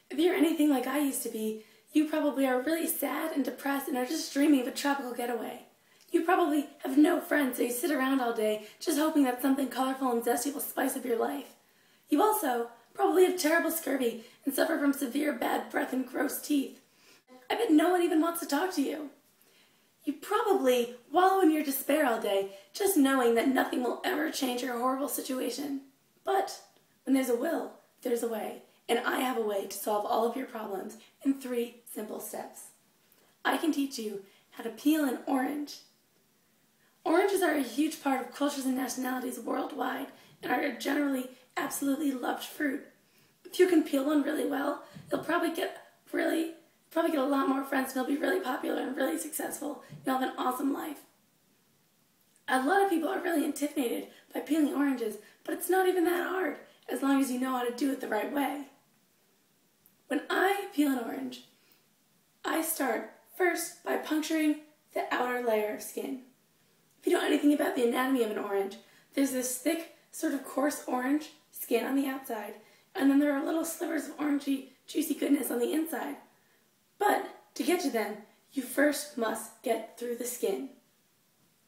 If you're anything like I used to be, you probably are really sad and depressed and are just dreaming of a tropical getaway. You probably have no friends, so you sit around all day just hoping that something colorful and zesty will spice up your life. You also probably have terrible scurvy and suffer from severe bad breath and gross teeth. I bet no one even wants to talk to you. You probably wallow in your despair all day, just knowing that nothing will ever change your horrible situation. But when there's a will, there's a way, and I have a way to solve all of your problems in 3 simple steps. I can teach you how to peel an orange. Oranges are a huge part of cultures and nationalities worldwide and are a generally absolutely loved fruit. If you can peel one really well, you'll probably get a lot more friends and you'll be really popular and really successful. You'll have an awesome life. A lot of people are really intimidated by peeling oranges, but it's not even that hard as long as you know how to do it the right way. When I peel an orange, I start first by puncturing the outer layer of skin. If you know anything about the anatomy of an orange, there's this thick, sort of coarse orange skin on the outside, and then there are little slivers of orangey, juicy goodness on the inside. But to get to them, you first must get through the skin.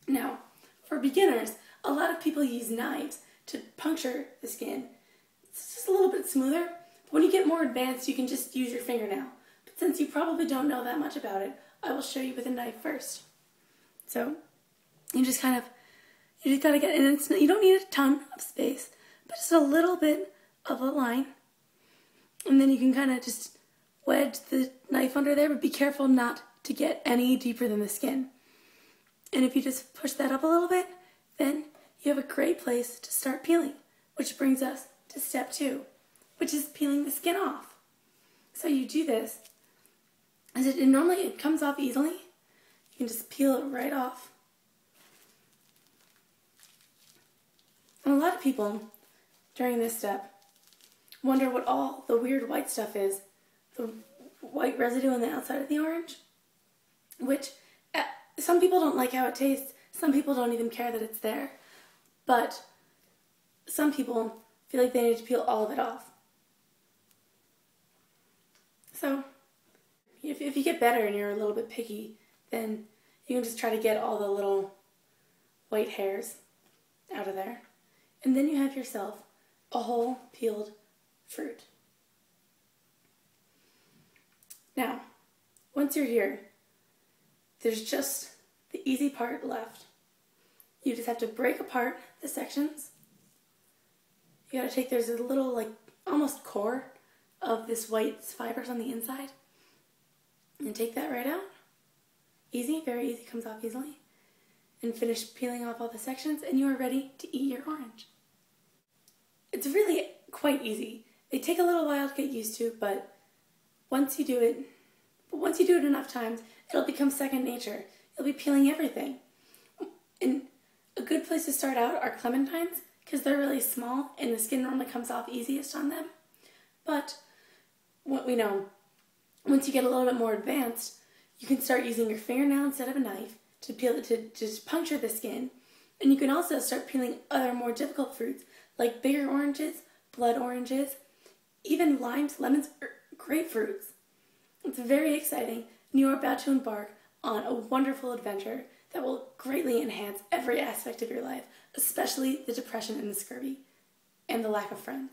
Now, for beginners, a lot of people use knives to puncture the skin. It's just a little bit smoother, but when you get more advanced, you can just use your fingernail. But since you probably don't know that much about it, I will show you with a knife first. So, you just gotta get, and you don't need a ton of space, but just a little bit of a line. And then you can kind of just wedge the knife under there, but be careful not to get any deeper than the skin. And if you just push that up a little bit, then you have a great place to start peeling, which brings us to step 2, which is peeling the skin off. So you do this, and normally it comes off easily. You can just peel it right off. And a lot of people during this step wonder what all the weird white stuff is, the white residue on the outside of the orange, which some people don't like how it tastes. Some people don't even care that it's there. But some people feel like they need to peel all of it off. So if you get better and you're a little bit picky, then you can just try to get all the little white hairs out of there. And then you have yourself a whole peeled fruit. Now, once you're here, there's just the easy part left. You just have to break apart the sections. You gotta take, there's a little, like, almost core of this white fibers on the inside. And take that right out. Easy, very easy, comes off easily. And finish peeling off all the sections, and you are ready to eat your orange. It's really quite easy. They take a little while to get used to, but once you do it enough times, it'll become second nature. You'll be peeling everything. And a good place to start out are clementines, because they're really small and the skin normally comes off easiest on them. But what we know, once you get a little bit more advanced, you can start using your fingernail instead of a knife to peel it, to just puncture the skin. And you can also start peeling other more difficult fruits like bigger oranges, blood oranges, even limes, lemons, or grapefruits. It's very exciting, and you are about to embark on a wonderful adventure that will greatly enhance every aspect of your life, especially the depression and the scurvy, and the lack of friends.